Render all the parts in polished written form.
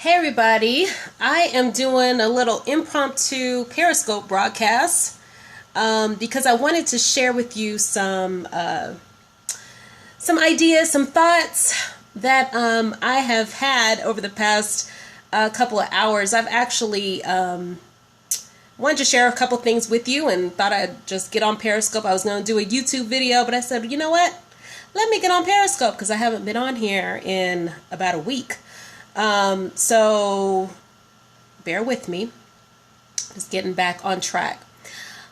Hey everybody, I am doing a little impromptu Periscope broadcast because I wanted to share with you some ideas, some thoughts that I have had over the past couple of hours. I've actually wanted to share a couple things with you and thought I'd just get on Periscope. I was going to do a YouTube video, but I said, you know what? Let me get on Periscope because I haven't been on here in about a week. So bear with me. Just getting back on track.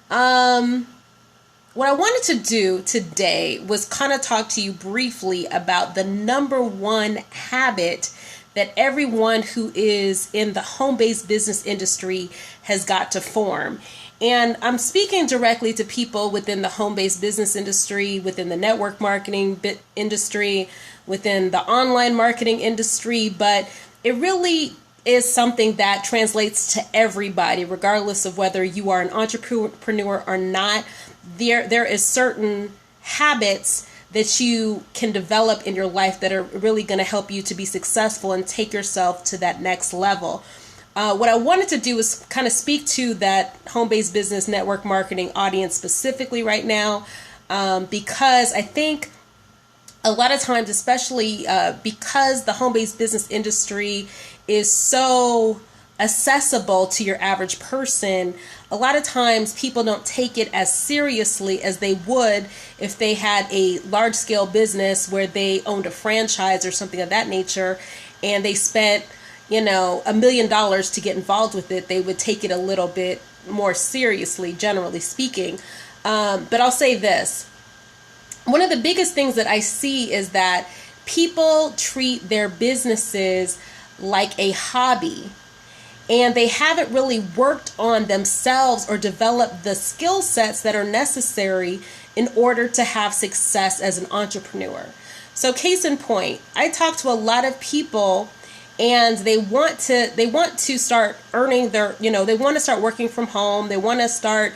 What I wanted to do today was kind of talk to you briefly about the number one habit that everyone who is in the home-based business industry has got to form. And I'm speaking directly to people within the home-based business industry, within the network marketing industry, within the online marketing industry, but it really is something that translates to everybody, regardless of whether you are an entrepreneur or not. There is certain habits that you can develop in your life that are really going to help you to be successful and take yourself to that next level. What I wanted to do is kind of speak to that home-based business network marketing audience specifically right now, because I think a lot of times, especially because the home-based business industry is so accessible to your average person, a lot of times people don't take it as seriously as they would if they had a large-scale business where they owned a franchise or something of that nature, and they spent $1 million to get involved with it. They would take it a little bit more seriously, generally speaking. But I'll say this. One of the biggest things that I see is that people treat their businesses like a hobby, and they haven't really worked on themselves or developed the skill sets that are necessary in order to have success as an entrepreneur. So case in point, I talk to a lot of people and they want to start earning their, they want to start working from home. They want to start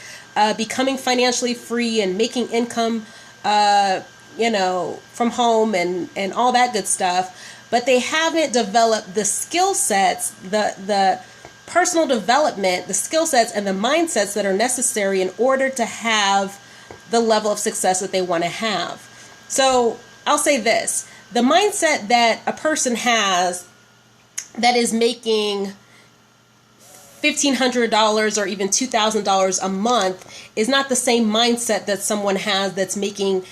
becoming financially free and making income, from home and all that good stuff. But they haven't developed the skill sets, the personal development, the skill sets and the mindsets that are necessary in order to have the level of success that they want to have. So I'll say this, the mindset that a person has that is making $1,500 or even $2,000 a month is not the same mindset that someone has that's making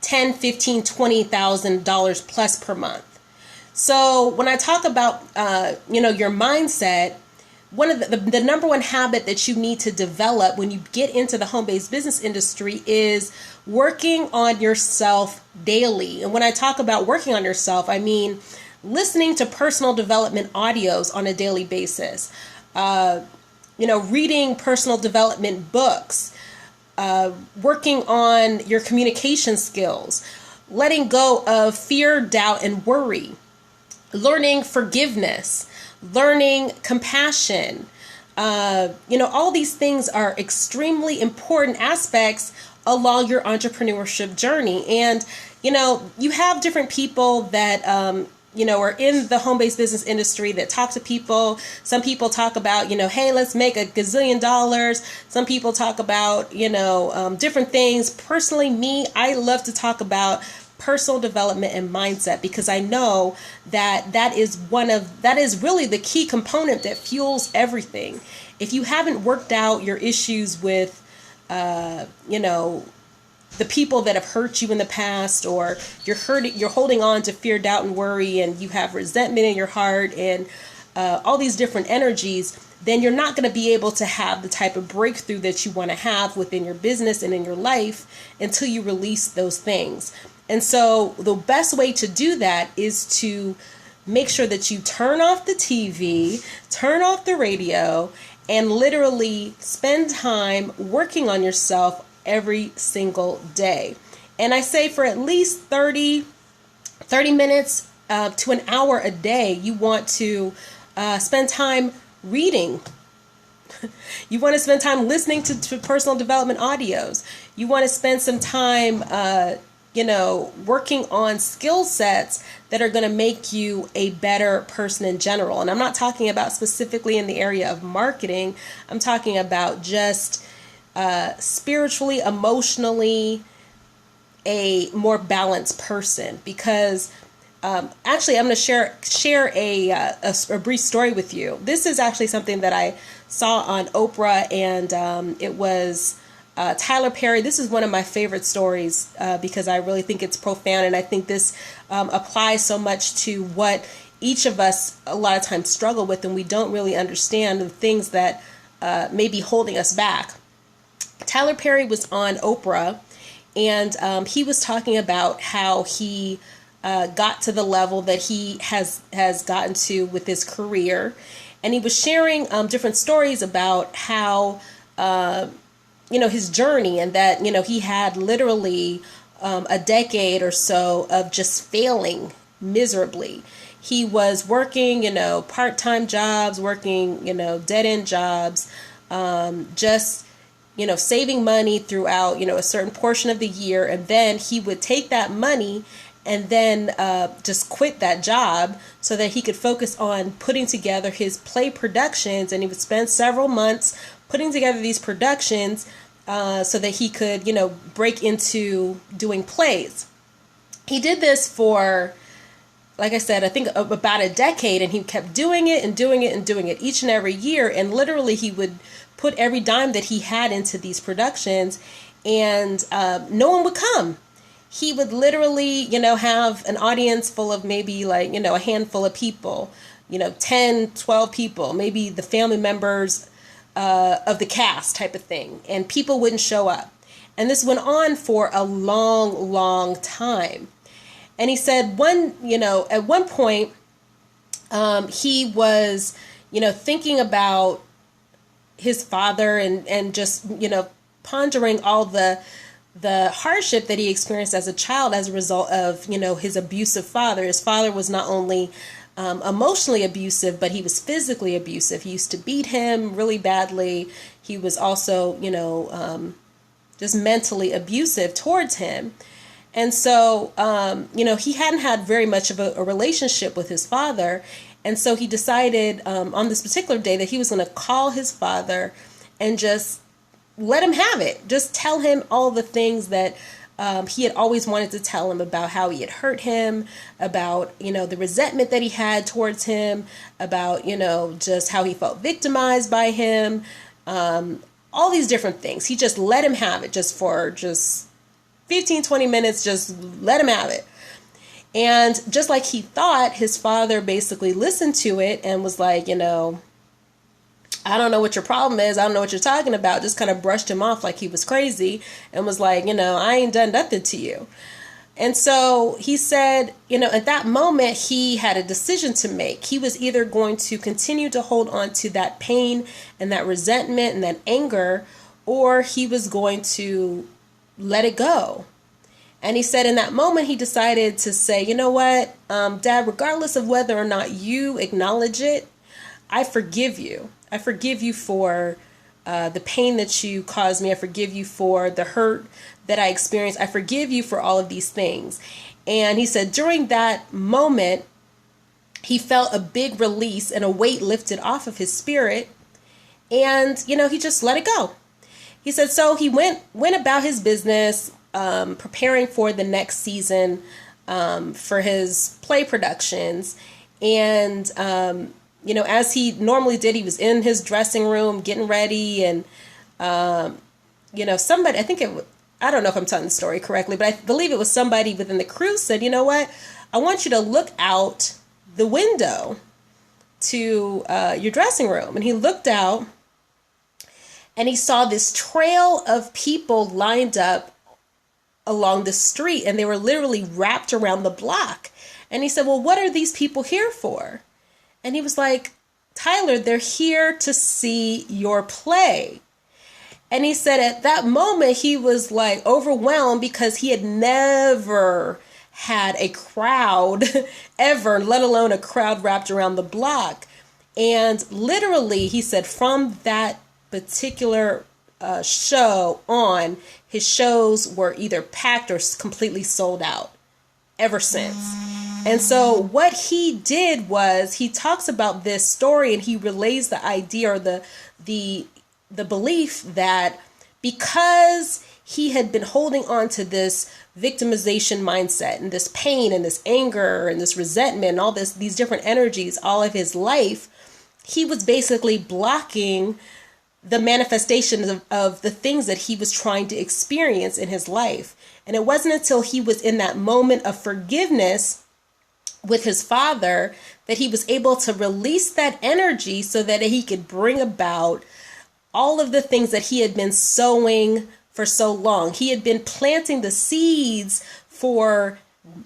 $10,000, $15,000, $20,000 plus per month. So when I talk about, your mindset, one of the number one habit that you need to develop when you get into the home-based business industry is working on yourself daily. And when I talk about working on yourself, I mean listening to personal development audios on a daily basis, reading personal development books, working on your communication skills, letting go of fear, doubt, and worry, learning forgiveness, learning compassion. All these things are extremely important aspects along your entrepreneurship journey. And, you have different people that, are in the home-based business industry that talk to people. Some people talk about, hey, let's make $1 gazillion. Some people talk about, different things. Personally, I love to talk about personal development and mindset because I know that is really the key component that fuels everything. If you haven't worked out your issues with, the people that have hurt you in the past, or you're holding on to fear, doubt, and worry, and you have resentment in your heart and all these different energies, then you're not going to be able to have the type of breakthrough that you want to have within your business and in your life until you release those things. And so the best way to do that is to make sure that you turn off the TV, turn off the radio, and literally spend time working on yourself every single day. And I say for at least 30 minutes to an hour a day, you want to spend time reading. You want to spend time listening to personal development audios. You want to spend some time working on skill sets that are going to make you a better person in general. And I'm not talking about specifically in the area of marketing. I'm talking about just spiritually, emotionally, a more balanced person. Because actually, I'm going to share a brief story with you. This is actually something that I saw on Oprah, and it was Tyler Perry. This is one of my favorite stories because I really think it's profound, and I think this applies so much to what each of us a lot of times struggle with, and we don't really understand the things that may be holding us back. Tyler Perry was on Oprah, and he was talking about how he got to the level that he has gotten to with his career. And he was sharing different stories about how, his journey, and that, he had literally a decade or so of just failing miserably. He was working, part-time jobs, working, dead-end jobs, just, saving money throughout, a certain portion of the year. And then he would take that money and then just quit that job so that he could focus on putting together his play productions. And he would spend several months putting together these productions so that he could, break into doing plays. He did this for, like I said, I think about a decade, and he kept doing it and doing it and doing it each and every year. And literally he would put every dime that he had into these productions, and no one would come. He would literally, have an audience full of maybe like, a handful of people, 10, 12 people, maybe the family members of the cast type of thing. And people wouldn't show up. And this went on for a long, long time. And he said at one point, he was, thinking about his father and just, pondering all the hardship that he experienced as a child as a result of, his abusive father. His father was not only emotionally abusive, but he was physically abusive. He used to beat him really badly. He was also, just mentally abusive towards him. And so, he hadn't had very much of a relationship with his father. And so he decided on this particular day that he was going to call his father and just let him have it. Just tell him all the things that he had always wanted to tell him about how he had hurt him, about, the resentment that he had towards him, about, just how he felt victimized by him, all these different things. He just let him have it just for 15, 20 minutes, just let him have it. And just like he thought, his father basically listened to it and was like, I don't know what your problem is. I don't know what you're talking about. Just kind of brushed him off like he was crazy and was like, I ain't done nothing to you. And so he said, at that moment, he had a decision to make. He was either going to continue to hold on to that pain and that resentment and that anger, or he was going to let it go. And he said in that moment, he decided to say, you know what, Dad, regardless of whether or not you acknowledge it, I forgive you. I forgive you for the pain that you caused me. I forgive you for the hurt that I experienced. I forgive you for all of these things. And he said during that moment, he felt a big release and a weight lifted off of his spirit. And, he just let it go. He said, so he went about his business, preparing for the next season for his play productions. And, as he normally did, he was in his dressing room getting ready. And, somebody, I don't know if I'm telling the story correctly, but I believe it was somebody within the crew said, you know what, I want you to look out the window to your dressing room. And he looked out and he saw this trail of people lined up along the street, and they were literally wrapped around the block. And he said, well, what are these people here for? And he was like, Tyler, they're here to see your play. And he said at that moment, he was like overwhelmed because he had never had a crowd ever, let alone a crowd wrapped around the block. And literally, he said from that particular show on, his shows were either packed or completely sold out ever since. And so what he did was he talks about this story and he relays the idea or the belief that because he had been holding on to this victimization mindset and this pain and this anger and this resentment and all these different energies all of his life, he was basically blocking the manifestations of the things that he was trying to experience in his life. And it wasn't until he was in that moment of forgiveness with his father that he was able to release that energy so that he could bring about all of the things that he had been sowing for so long. He had been planting the seeds for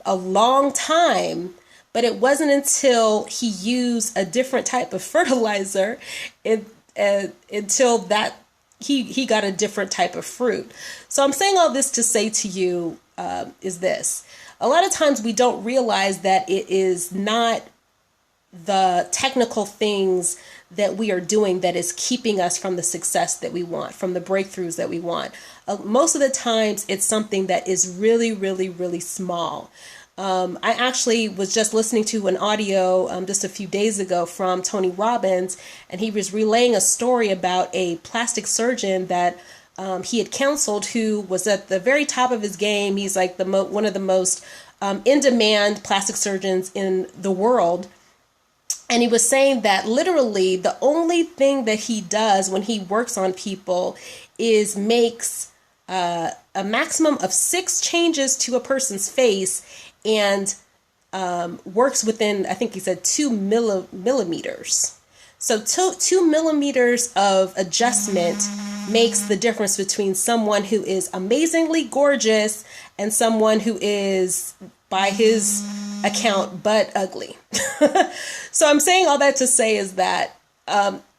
a long time, but it wasn't until he used a different type of fertilizer until that he got a different type of fruit. So I'm saying all this to say to you is this. A lot of times we don't realize that it is not the technical things that we are doing that is keeping us from the success that we want, from the breakthroughs that we want. Most of the times it's something that is really, really, really small. I actually was just listening to an audio just a few days ago from Tony Robbins, and he was relaying a story about a plastic surgeon that he had counseled who was at the very top of his game. He's like one of the most in-demand plastic surgeons in the world. And he was saying that literally the only thing that he does when he works on people is makes a maximum of 6 changes to a person's face and works within, I think he said, 2 millimeters. So 2 millimeters of adjustment makes the difference between someone who is amazingly gorgeous and someone who is, by his account, butt ugly. So I'm saying all that to say is that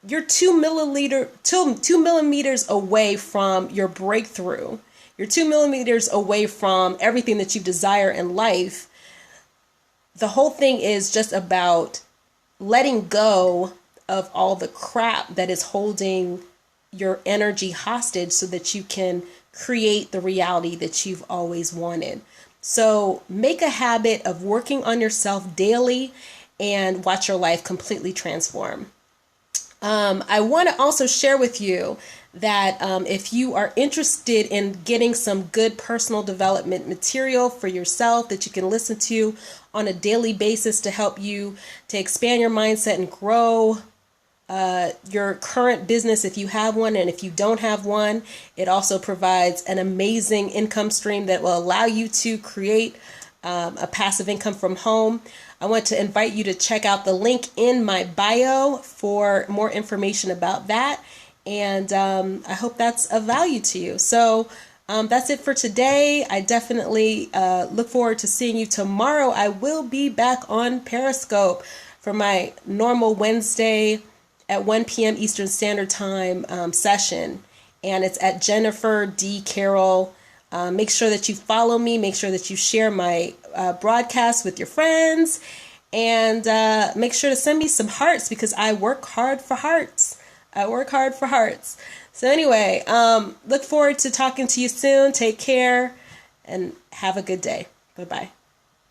you're 2 millimeters away from your breakthrough. You're 2 millimeters away from everything that you desire in life. The whole thing is just about letting go of all the crap that is holding your energy hostage so that you can create the reality that you've always wanted. So make a habit of working on yourself daily and watch your life completely transform. I want to also share with you that if you are interested in getting some good personal development material for yourself that you can listen to on a daily basis to help you to expand your mindset and grow your current business if you have one, and if you don't have one, it also provides an amazing income stream that will allow you to create a passive income from home. I want to invite you to check out the link in my bio for more information about that, and I hope that's of value to you. So that's it for today. I definitely look forward to seeing you tomorrow. I will be back on Periscope for my normal Wednesday at 1 p.m. Eastern Standard Time session. And it's at Jennifer D. Carroll. Make sure that you follow me. Make sure that you share my broadcast with your friends. And make sure to send me some hearts because I work hard for hearts. So anyway, look forward to talking to you soon. Take care and have a good day. Bye-bye.